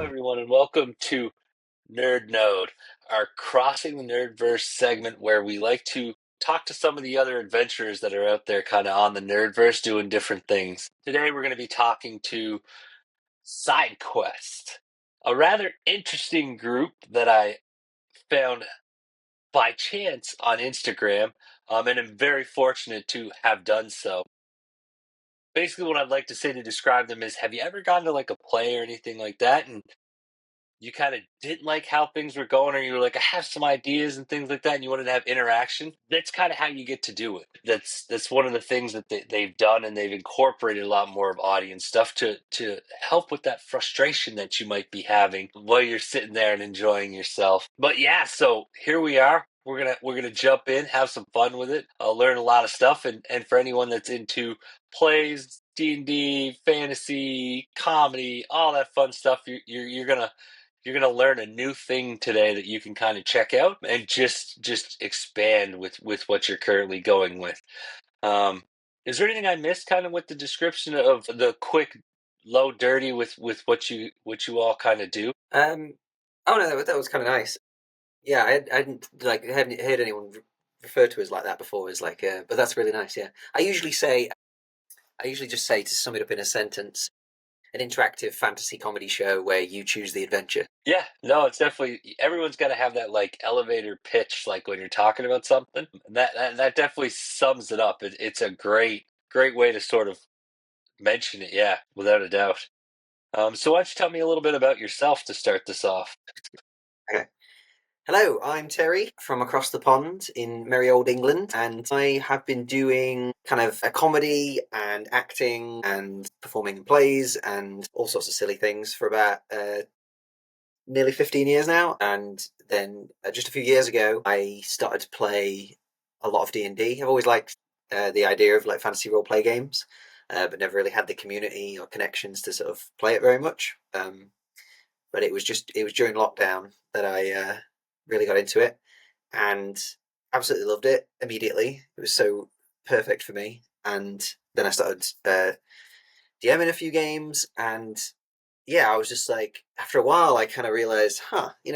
everyone, and welcome to Nerd Node, our Crossing the Nerdverse segment where we like to talk to some of the other adventurers that are out there kind of on the Nerdverse doing different things. Today we're going to be talking to SideQuest, a rather interesting group that I found by chance on Instagram, and I'm very fortunate to have done so. Basically, what I'd like to say to describe them is, have you ever gone to like a play or anything like that, and you kind of didn't like how things were going, or you were like, I have some ideas and things like that, and you wanted to have interaction? That's kind of how you get to do it. That's one of the things that they've done, and they've incorporated a lot more of audience stuff to help with that frustration that you might be having while you're sitting there and enjoying yourself. But yeah, so here we are. We're gonna jump in, have some fun with it. I'll learn a lot of stuff, and for anyone that's into plays, D&D, fantasy, comedy, all that fun stuff, you're gonna learn a new thing today that you can kind of check out and just expand with what you're currently going with. Um, is there anything I missed kind of with the description of the quick, low, dirty with what you all kind of do? Um, oh no, that was kind of nice. Yeah, I hadn't hadn't heard anyone refer to us like that before. Is like, but that's really nice. Yeah, I usually just say to sum it up in a sentence, an interactive fantasy comedy show where you choose the adventure. Yeah, no, it's definitely everyone's got to have that like elevator pitch, like when you're talking about something. That definitely sums it up. It's a great way to sort of mention it. Yeah, without a doubt. So why don't you tell me a little bit about yourself to start this off? Okay. Hello, I'm Terry from across the pond in merry old England, and I have been doing kind of a comedy and acting and performing in plays and all sorts of silly things for about nearly 15 years now. And then just a few years ago, I started to play a lot of D&D. I've always liked the idea of like fantasy role play games, but never really had the community or connections to sort of play it very much. But it was during lockdown that I really got into it and absolutely loved it immediately. It was so perfect for me. And then I started DMing a few games, and yeah, I was just like, after a while, I kind of realized,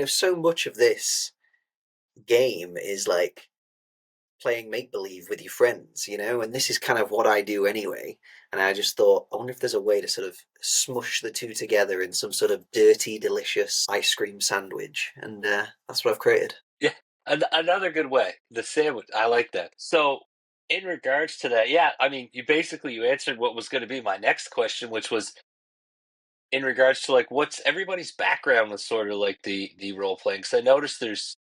so much of this game is like playing make believe with your friends, and this is kind of what I do anyway. And I just thought, I wonder if there's a way to sort of smush the two together in some sort of dirty, delicious ice cream sandwich. And that's what I've created. Yeah, another good way. The sandwich. I like that. So, in regards to that, yeah, I mean, you answered what was going to be my next question, which was in regards to like what's everybody's background with sort of like the role playing. Because I noticed there's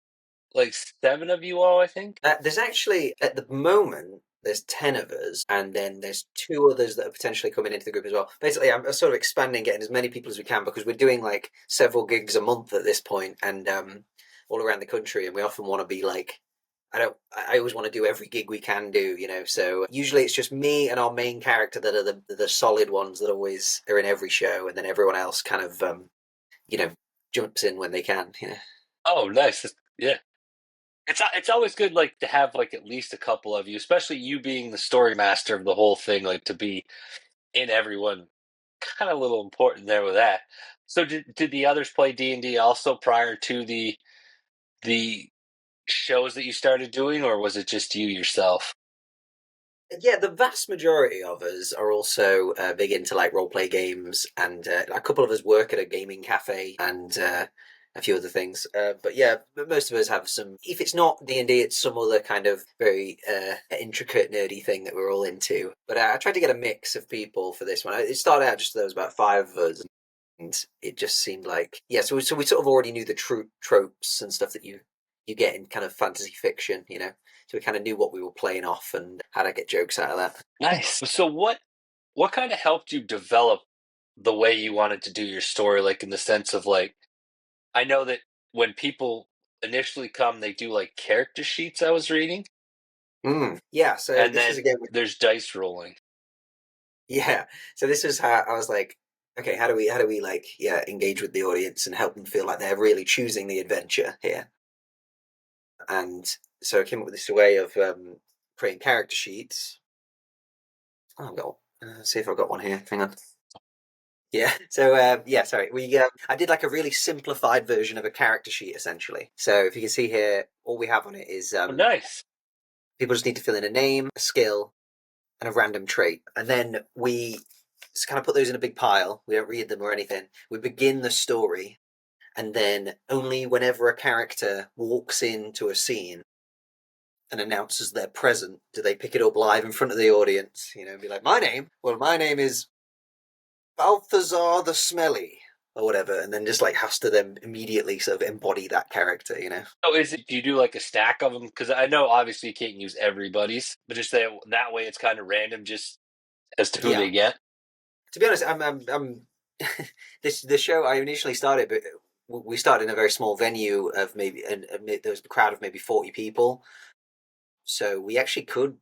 like seven of you all, I think. There's actually, at the moment, there's 10 of us, and then there's two others that are potentially coming into the group as well. Basically, I'm sort of expanding, getting as many people as we can because we're doing like several gigs a month at this point, and all around the country, and we often want to be like, I always want to do every gig we can do, So usually it's just me and our main character that are the solid ones that always are in every show, and then everyone else kind of, you know, jumps in when they can. Yeah. Oh, nice. Yeah. It's always good like to have like at least a couple of you, especially you being the story master of the whole thing, like to be in everyone. Kind of a little important there with that. So did the others play D&D also prior to the shows that you started doing, or was it just you yourself? Yeah, the vast majority of us are also big into like role play games, and a couple of us work at a gaming cafe and a few other things. But yeah, most of us have some. If it's not D&D, it's some other kind of very intricate, nerdy thing that we're all into. But I tried to get a mix of people for this one. It started out just there was about five of us, and it just seemed like yeah. So we sort of already knew the tropes and stuff that you get in kind of fantasy fiction, So we kind of knew what we were playing off and how to get jokes out of that. Nice. So what kind of helped you develop the way you wanted to do your story, like in the sense of like I know that when people initially come they do like character sheets I was reading, Yeah, so and this is then again, there's dice rolling. yeah. So this was how I was like, okay, how do we like, yeah, engage with the audience and help them feel like they're really choosing the adventure here? And so I came up with this way of creating character sheets. Oh, I've got, see if I've got one here. Hang on. Yeah. So yeah, sorry. We I did like a really simplified version of a character sheet essentially. So if you can see here, all we have on it is Oh, nice. people just need to fill in a name, a skill, and a random trait, and then we just kind of put those in a big pile. We don't read them or anything. We begin the story, and then only whenever a character walks into a scene and announces they're present do they pick it up live in front of the audience. You know, be like, "My name? Well, my name is Balthazar the Smelly." Or whatever, and then just like has to then immediately sort of embody that character, you know. Oh, is it? Do you do like a stack of them? Because I know obviously you can't use everybody's, but just that way it's kind of random, just as to who Yeah, they get. to be honest, I'm this the show I initially started, but we started in a very small venue of maybe, and there was a crowd of maybe 40 people, so we actually could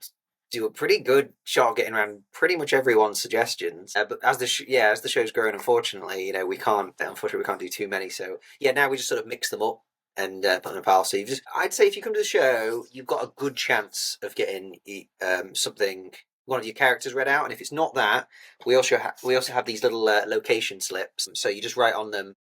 do a pretty good shot of getting around pretty much everyone's suggestions. But as as the show's grown, unfortunately, you know, we can't do too many. So yeah, now we just sort of mix them up and put them in a pile. So I'd say if you come to the show, you've got a good chance of getting something, one of your characters read out. And if it's not that, we also have these little location slips. So you just write on them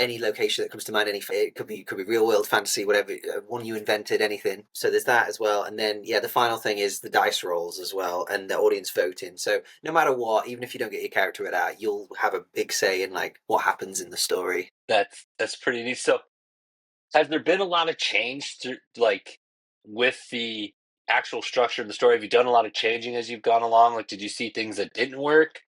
any location that comes to mind. Any it could be real world fantasy, whatever one you invented, anything. So there's that as well. And then yeah, the final thing is the dice rolls as well, and the audience voting. So no matter what, even if you don't get your character read out, you'll have a big say in like what happens in the story. That's pretty neat. So, has there been a lot of change like with the actual structure of the story? Have you done a lot of changing as you've gone along? Like, did you see things that didn't work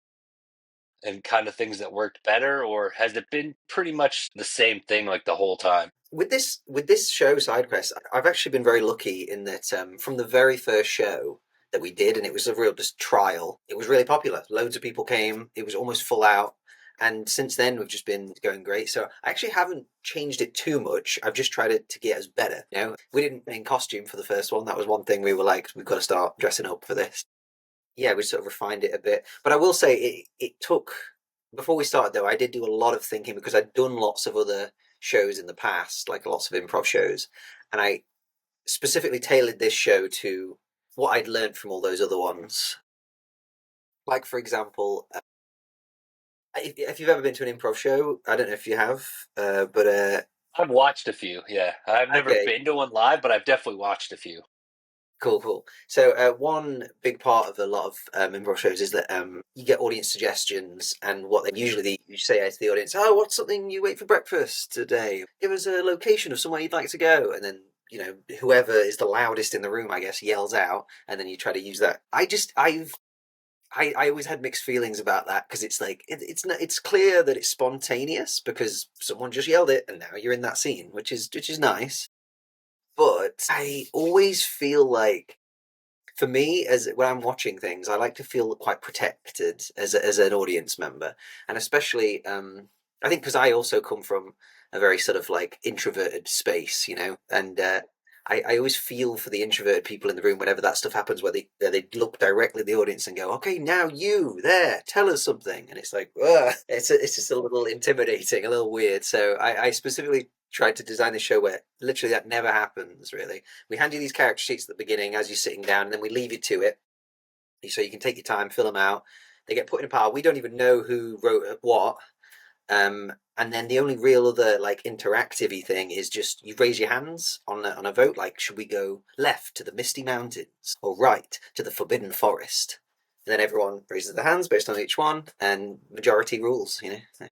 and kind of things that worked better, or has it been pretty much the same thing like the whole time? With this show SideQuest, I've actually been very lucky in that from the very first show that we did, and it was a real just trial. It was really popular. Loads of people came. It was almost full out. And since then, we've just been going great. So I actually haven't changed it too much. I've just tried it to get us better. You know, we didn't in costume for the first one. That was one thing we were like, we've got to start dressing up for this. Yeah, we sort of refined it a bit. But I will say it took before we started though, I did do a lot of thinking because I'd done lots of other shows in the past, like lots of improv shows, and I specifically tailored this show to what I'd learned from all those other ones. Like for example, if you've ever been to an improv show, I don't know if you have, but I've watched a few. Yeah, I've never okay, been to one live, but I've definitely watched a few. cool, cool. So one big part of a lot of improv shows is that you get audience suggestions, and what they usually you say to the audience, "Oh, what's something you ate for breakfast today? Give us a location of somewhere you'd like to go," and then you know whoever is the loudest in the room, I guess, yells out, and then you try to use that. I always had mixed feelings about that because it's like it's clear that it's spontaneous because someone just yelled it, and now you're in that scene, which is nice. But I always feel like for me, as when I'm watching things, I like to feel quite protected as an audience member, and especially I think because I also come from a very sort of like introverted space, you know, and I always feel for the introverted people in the room whenever that stuff happens, where they look directly at the audience and go, "Okay, now you there, tell us something," and it's like, ugh, it's just a little intimidating, a little weird. So I specifically tried to design a show where literally that never happens. Really, we hand you these character sheets at the beginning as you're sitting down, and then we leave you to it, so you can take your time, fill them out. They get put in a pile. We don't even know who wrote what. And then the only real other like interactive thing is just you raise your hands on a vote. Like, should we go left to the Misty Mountains or right to the Forbidden Forest? And then everyone raises their hands based on each one, and majority rules. You know,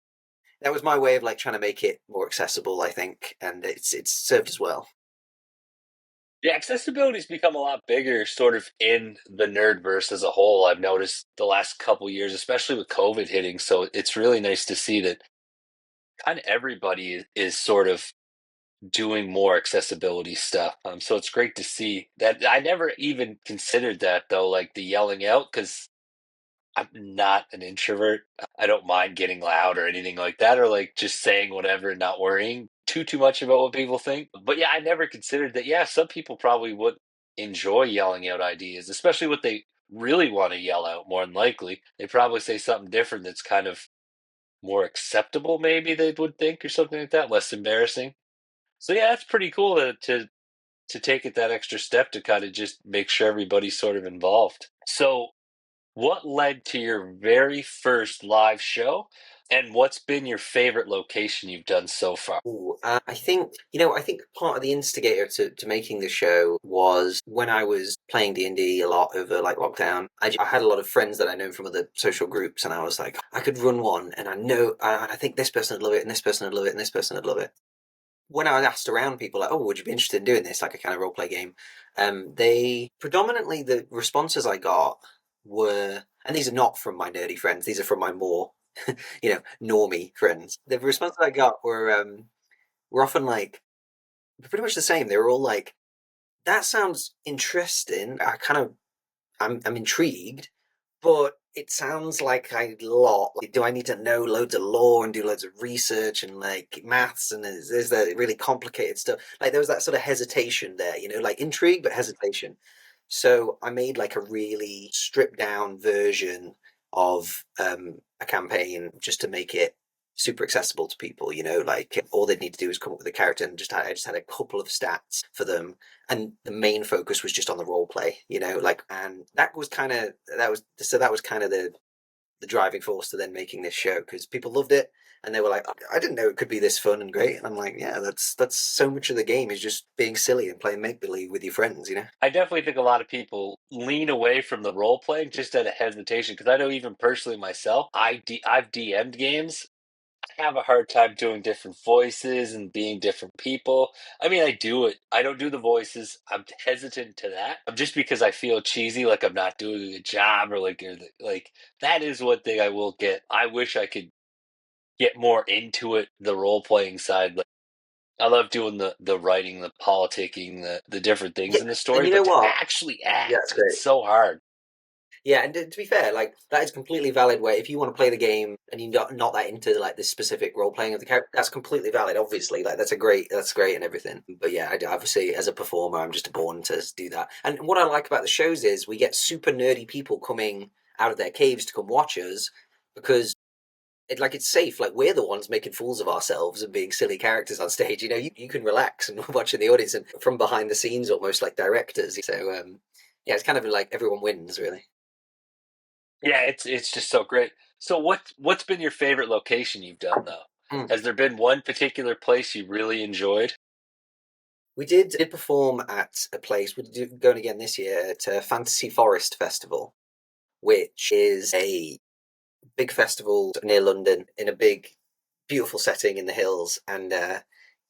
that was my way of like trying to make it more accessible, I think, and it's served as well. Yeah, accessibility's become a lot bigger, sort of in the nerdverse as a whole. I've noticed the last couple years, especially with COVID hitting. So it's really nice to see that kind of everybody is sort of doing more accessibility stuff. So it's great to see that. I never even considered that though, like the yelling out, because I'm not an introvert. I don't mind getting loud or anything like that, or like just saying whatever and not worrying too much about what people think. But yeah, I never considered that. Yeah, some people probably would enjoy yelling out ideas, especially what they really want to yell out. More than likely, they probably say something different that's kind of more acceptable. Maybe they would think, or something like that, less embarrassing. So yeah, that's pretty cool to take it that extra step to kind of just make sure everybody's sort of involved. So What led to your very first live show, and what's been your favorite location you've done so far? Ooh, I think I think part of the instigator to making the show was when I was playing D&D a lot over like lockdown. I had a lot of friends that I know from other social groups, and I was like, I could run one, and I think this person would love it, and this person would love it, and this person would love it. When I asked around people like, oh, would you be interested in doing this, like a kind of role play game? They predominantly the responses I got were, and these are not from my nerdy friends; these are from my more, normie friends. The responses I got were often like pretty much the same. They were all like, "That sounds interesting. I'm intrigued, but it sounds like a lot. Like, do I need to know loads of lore and do loads of research and like maths and is that really complicated stuff? Like there was that sort of hesitation there, like intrigue but hesitation. So I made like a really stripped down version of a campaign just to make it super accessible to people. Like all they need to do is come up with a character and I just had a couple of stats for them, and the main focus was just on the role play. Like, and that was kind of the driving force to then making this show because people loved it and they were like, I didn't know it could be this fun and great. And I'm like, yeah, that's so much of the game is just being silly and playing make believe with your friends. I definitely think a lot of people lean away from the role playing just out of hesitation because I know even personally myself, I've DM'd games. I have a hard time doing different voices and being different people. I mean, I do it. I don't do the voices. I'm hesitant to that. Just because I feel cheesy, like I'm not doing a good job, or like that is one thing I will get. I wish I could get more into it, the role playing side. Like I love doing the writing, the politicking, the different things Yeah, in the and story, you know but to what? actually Yeah, it's act, great. it's so hard. Yeah, and to be fair, like that is completely valid. Where if you want to play the game and you're not that into like this specific role playing of the character, that's completely valid. Obviously, like that's great and everything. But yeah, obviously as a performer, I'm just born to do that. And what I like about the shows is we get super nerdy people coming out of their caves to come watch us because it's safe. Like we're the ones making fools of ourselves and being silly characters on stage. You can relax and watch in the audience and from behind the scenes, almost like directors. So yeah, it's kind of like everyone wins really. Yeah, it's just so great. So what's been your favorite location you've done though? Mm. Has there been one particular place you really enjoyed? We did perform at a place. We're going again this year to Fantasy Forest Festival, which is a big festival near London in a big, beautiful setting in the hills, and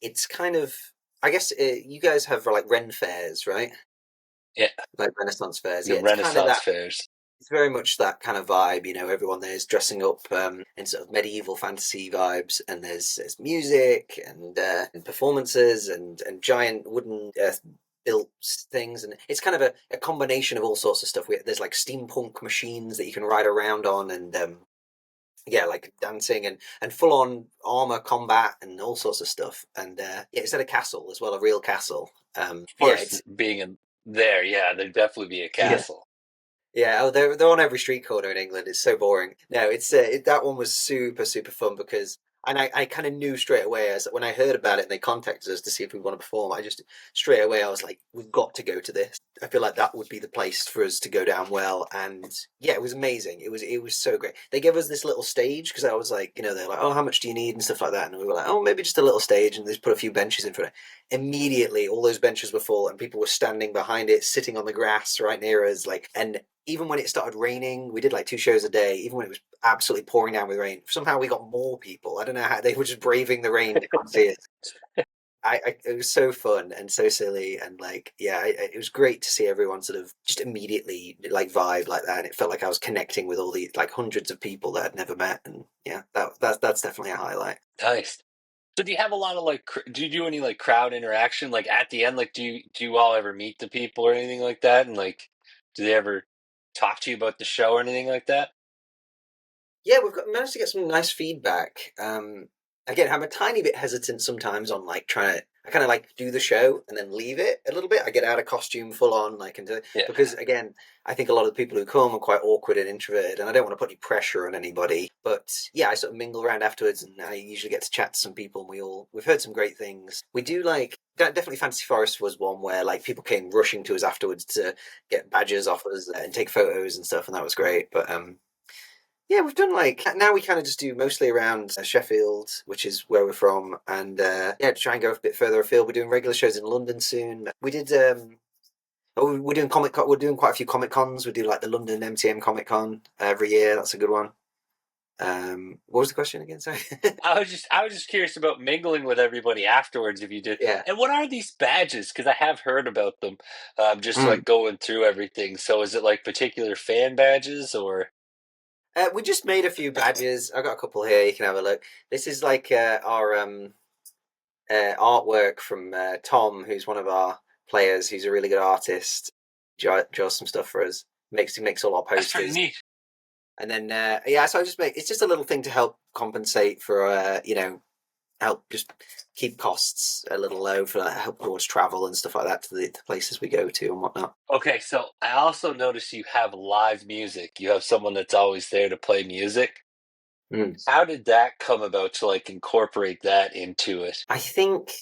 it's kind of. I guess you guys have like Ren fairs, right? Yeah, Like Renaissance fairs. the Yeah, it's kind of Renaissance that. fairs. It's very much that kind of vibe. Everyone there is dressing up in sort of medieval fantasy vibes, and there's music and performances and giant wooden built things, and it's kind of a combination of all sorts of stuff. There's like steampunk machines that you can ride around on, and yeah, like dancing and full on armor combat and all sorts of stuff. And yeah, it's at a castle as well, a real castle. Of Yeah, course, it's being in there, yeah, there'd definitely be a yeah. castle. Yeah, oh, they're on every street corner in England. It's so boring. No, that one was super super fun because and I kind of knew straight away as when I heard about it and they contacted us to see if we want to perform. I just straight away I was like, we've got to go to this. I feel like that would be the place for us to go down well. And yeah, it was amazing. It was so great. They gave us this little stage because I was like, they're like, oh, how much do you need and stuff like that, and we were like, oh, maybe just a little stage, and they just put a few benches in front of it. Immediately, all those benches were full, and people were standing behind it, sitting on the grass right near us, like and even when it started raining, we did like 2 shows a day. Even when it was absolutely pouring down with rain, somehow we got more people. I don't know how they were just braving the rain to come see us. It was so fun and so silly, and like, yeah, it was great to see everyone sort of just immediately like vibe like that, and it felt like I was connecting with all the like hundreds of people that I'd never met, and yeah, that's definitely a highlight. Nice. So do you have a lot of like do you do any like crowd interaction like at the end, like do you all ever meet the people or anything like that, and like do they ever talk to you about the show or anything like that? Yeah, we've managed to get some nice feedback. again, I'm a tiny bit hesitant sometimes on like trying to. I kind of like do the show and then leave it a little bit. I get out of costume full on, like, into Yeah. because again, I think a lot of the people who come are quite awkward and introverted, and I don't want to put any pressure on anybody. But yeah, I sort of mingle around afterwards, and I usually get to chat to some people, and we've heard some great things. We do like definitely Fantasy Forest was one where like people came rushing to us afterwards to get badges off us and take photos and stuff, and that was great. But yeah, we've done like now we kind of just do mostly around Sheffield, which is where we're from, and yeah, to try and go a bit further afield. We're doing regular shows in London soon. We did. We're doing comic. We're doing quite a few comic cons. We do like the London MTM Comic Con every year. That's a good one. What was the question again? Sorry. I was just curious about mingling with everybody afterwards if you did. Yeah. And what are these badges? Because I have heard about them. Just Mm. like going through everything. So is it like particular fan badges or? We just made a few badges. I got a couple here. You can have a look. This is like our artwork from Tom, who's one of our players. He's a really good artist. Draws some stuff for us. Makes all our That's pretty posters. neat. And then yeah, so I just make it's just a little thing to help compensate for help just keep costs a little low for help towards travel and stuff like that to the places we go to and whatnot. Okay, so I also notice you have live music. You have someone that's always there to play music. Mm. How did that come about to like incorporate that into it? I think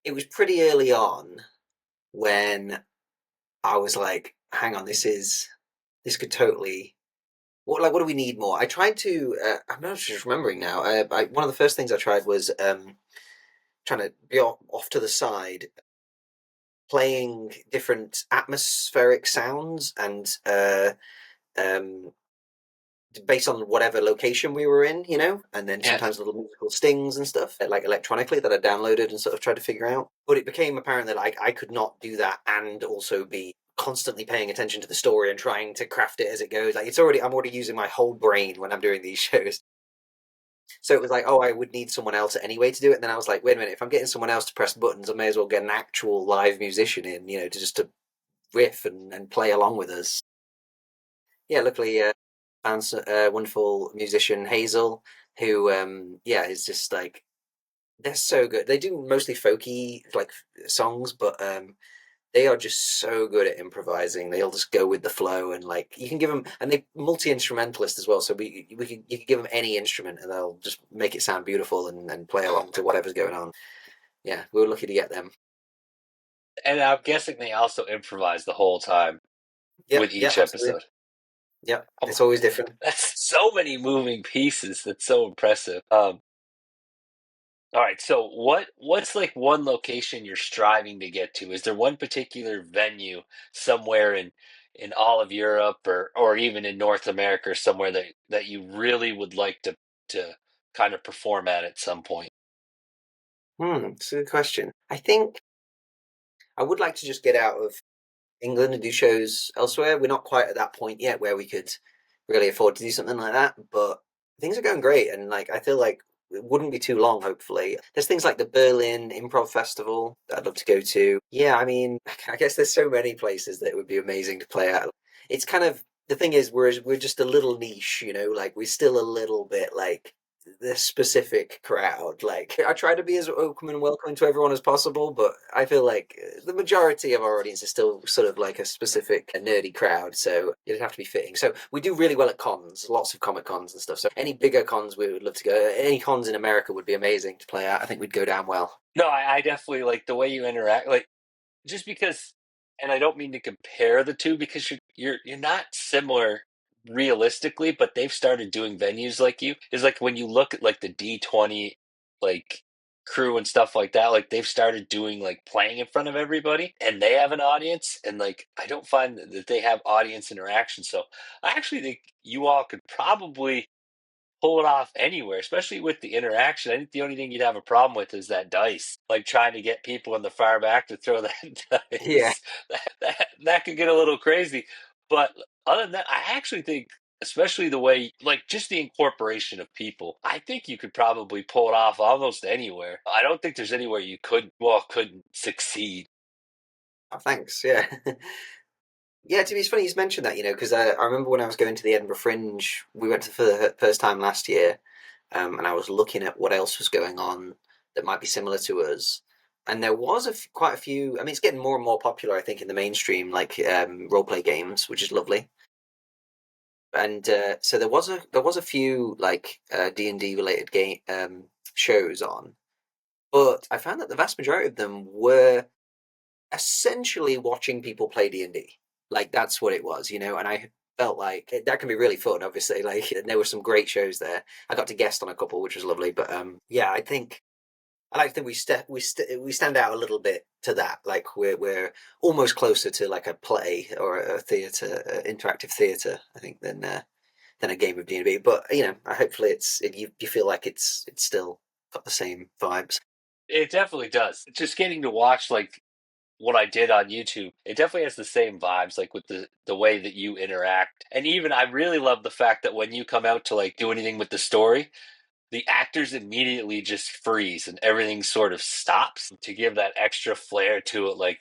it was pretty early on when I was like, hang on, this could totally what do we need more? I tried to. I'm not just remembering now. One of the first things I tried was trying to be off to the side, playing different atmospheric sounds and um, based on whatever location we were in, and then Yeah. sometimes little musical stings and stuff, like electronically that I downloaded and sort of tried to figure out. But it became apparent that like I could not do that and also be constantly paying attention to the story and trying to craft it as it goes. Like I'm already using my whole brain when I'm doing these shows. So it was like, oh, I would need someone else anyway to do it. And then I was like, wait a minute, if I'm getting someone else to press buttons, I may as well get an actual live musician in, to just to riff and play along with us. Yeah, luckily, found a wonderful musician, Hazel, who, yeah, is just like, they're so good. They do mostly folky, like, songs, but they are just so good at improvising. They'll just go with the flow, and like you can give them, and they multi instrumentalist as well. So you can give them any instrument, and they'll just make it sound beautiful and play along to whatever's going on. Yeah, we were lucky to get them. And I'm guessing they also improvise the whole time Yep, with yeah, each absolutely. episode. Yep, Oh it's my always god, different. that's so many moving pieces. That's so impressive. All right, so what's like one location you're striving to get to? Is there one particular venue somewhere in all of Europe or even in North America or somewhere that you really would like to kind of perform at some point? It's a good question. I think I would like to just get out of England and do shows elsewhere. We're not quite at that point yet where we could really afford to do something like that, but things are going great, and like I feel like it wouldn't be too long. Hopefully, there's things like the Berlin Improv Festival that I'd love to go to. Yeah, I mean, I guess there's so many places that would be amazing to play at. It's kind of the thing is we're just a little niche, like we're still a little bit like this specific crowd. Like I try to be as open and welcoming to everyone as possible, but I feel like the majority of our audience is still sort of like a specific nerdy crowd. So it'd have to be fitting. So we do really well at cons, lots of comic cons and stuff. So any bigger cons we would love to go. Any cons in America would be amazing to play at. I think we'd go down well. No, I definitely like the way you interact. Like just because, and I don't mean to compare the two because you're not similar realistically, but they've started doing venues like you. Is like when you look at like the D20 like crew and stuff like that, like they've started doing like playing in front of everybody and they have an audience and like I don't find that they have audience interaction. So I actually think you all could probably pull it off anywhere, especially with the interaction. I think the only thing you'd have a problem with is that dice, like trying to get people in the far back to throw that Yeah. dice. That could get a little crazy. But other than that, I actually think, especially the way, like just the incorporation of people, I think you could probably pull it off almost anywhere. I don't think there's anywhere you couldn't succeed. Oh, thanks. Yeah. Yeah, to me, it's funny you mentioned that, because I remember when I was going to the Edinburgh Fringe, we went for the first time last year, and I was looking at what else was going on that might be similar to us. And there was quite a few. I mean, it's getting more and more popular, I think, in the mainstream, like role play games, which is lovely. And so there was a few like D&D related game shows on, but I found that the vast majority of them were essentially watching people play D&D. Like that's what it was, and I felt like that can be really fun. Obviously, like and there were some great shows there. I got to guest on a couple, which was lovely. But yeah, I like to think we stand out a little bit to that. Like we're almost closer to like a play or a theater, interactive theater, I think, than a game of D&D. But hopefully you feel like it's still got the same vibes. It definitely does. Just getting to watch like what I did on YouTube, it definitely has the same vibes, like with the way that you interact. And even I really love the fact that when you come out to like do anything with the story, the actors immediately just freeze and everything sort of stops to give that extra flair to it. Like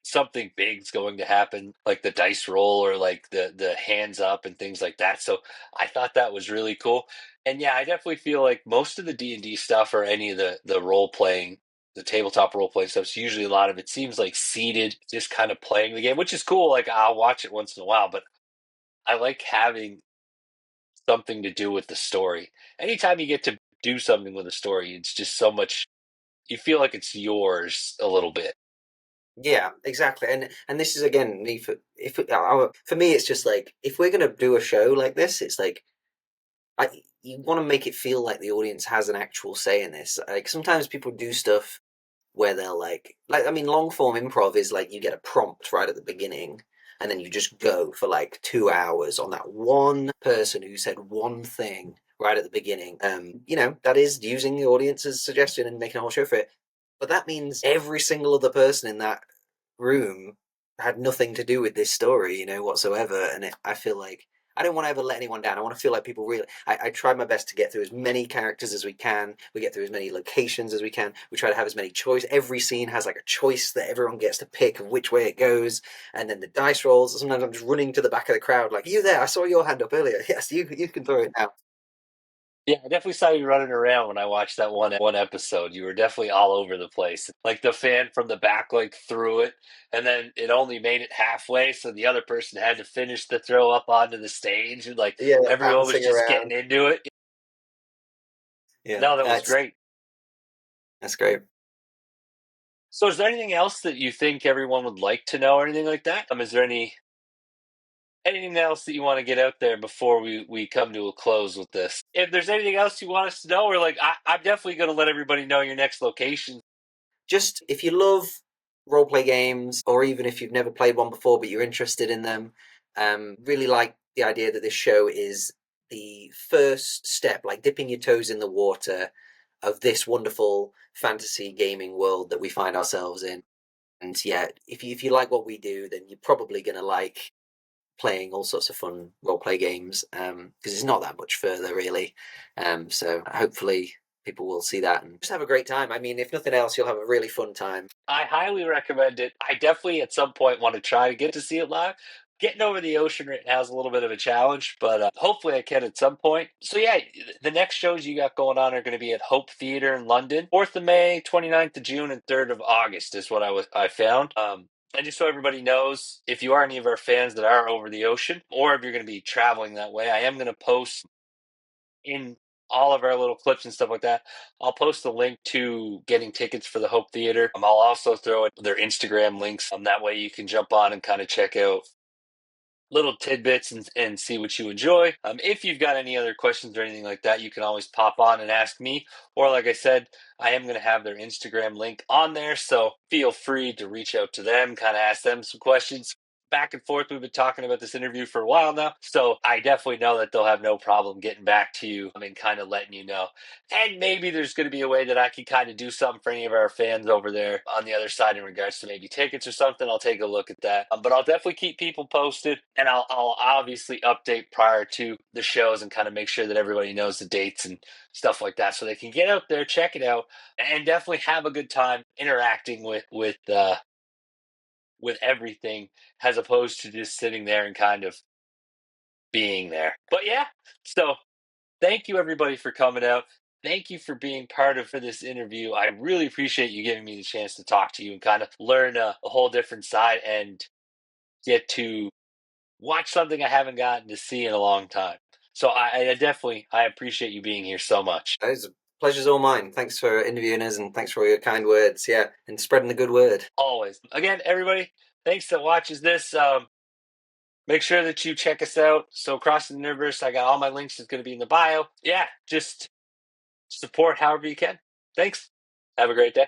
something big's going to happen, like the dice roll or like the hands up and things like that. So I thought that was really cool. And yeah, I definitely feel like most of the D&D stuff or any of the role playing, the tabletop role playing stuff is usually a lot of it seems like seated, just kind of playing the game, which is cool. Like I'll watch it once in a while, but I like having something to do with the story. Anytime you get to do something with a story, it's just so much, you feel like it's yours a little bit. Yeah, exactly. And this is again me for if for me it's just like if we're gonna do a show like this, it's like you want to make it feel like the audience has an actual say in this. Like sometimes people do stuff where they're like I mean, long form improv is like you get a prompt right at the beginning, and then you just go for like 2 hours on that one person who said one thing right at the beginning. That is using the audience's suggestion and making a whole show for it. But that means every single other person in that room had nothing to do with this story, whatsoever. And I feel like I don't want to ever let anyone down. I want to feel like people really. I try my best to get through as many characters as we can. We get through as many locations as we can. We try to have as many choice. Every scene has like a choice that everyone gets to pick of which way it goes. And then the dice rolls. Sometimes I'm just running to the back of the crowd, like, "You there? I saw your hand up earlier. Yes, you can throw it now." Yeah, I definitely saw you running around when I watched that one episode. You were definitely all over the place. Like the fan from the back like threw it, and then it only made it halfway, so the other person had to finish the throw up onto the stage, and like Yeah, everyone was bouncing just around. getting into it. Yeah, No, that was that's great. that's great. So, is there anything else that you think everyone would like to know, or anything like that? Is there anything else that you want to get out there before we come to a close with this? If there's anything else you want us to know, or like I'm definitely going to let everybody know your next location. Just if you love role play games, or even if you've never played one before but you're interested in them, really like the idea that this show is the first step, like dipping your toes in the water of this wonderful fantasy gaming world that we find ourselves in. And yeah, if you like what we do, then you're probably going to like playing all sorts of fun role play games because it's not that much further really. So hopefully people will see that and just have a great time. I mean, if nothing else, you'll have a really fun time. I highly recommend it. I definitely at some point want to try to get to see it live. Getting over the ocean right now is a little bit of a challenge, but hopefully I can at some point. So yeah, the next shows you got going on are going to be at Hope Theatre in London, 4th of May, 29th of June, and 3rd of August is what I found. And just so everybody knows, if you are any of our fans that are over the ocean, or if you're going to be traveling that way, I am going to post in all of our little clips and stuff like that. I'll post the link to getting tickets for the Hope Theater. I'll also throw in their Instagram links. That way you can jump on and kind of check out little tidbits and see what you enjoy. If you've got any other questions or anything like that, you can always pop on and ask me. Or, like I said, I am going to have their Instagram link on there. So feel free to reach out to them, kind of ask them some questions. Back and forth. We've been talking about this interview for a while now. So I definitely know that they'll have no problem getting back to you and kind of letting you know. And maybe there's going to be a way that I can kind of do something for any of our fans over there on the other side in regards to maybe tickets or something. I'll take a look at that. But I'll definitely keep people posted, and I'll obviously update prior to the shows and kind of make sure that everybody knows the dates and stuff like that, so they can get out there, check it out, and definitely have a good time interacting with everything, as opposed to just sitting there and kind of being there. But yeah, so thank you everybody for coming out. Thank you for being part of for this interview. I really appreciate you giving me the chance to talk to you and kind of learn a whole different side and get to watch something I haven't gotten to see in a long time. So I definitely I appreciate you being here so much. It's pleasure's all mine. Thanks for interviewing us and thanks for all your kind words. Yeah, and spreading the good word. Always. Again, everybody, thanks that watches this. Make sure that you check us out. So Crossing the Universe, I got all my links. It's going to be in the bio. Yeah, just support however you can. Thanks. Have a great day.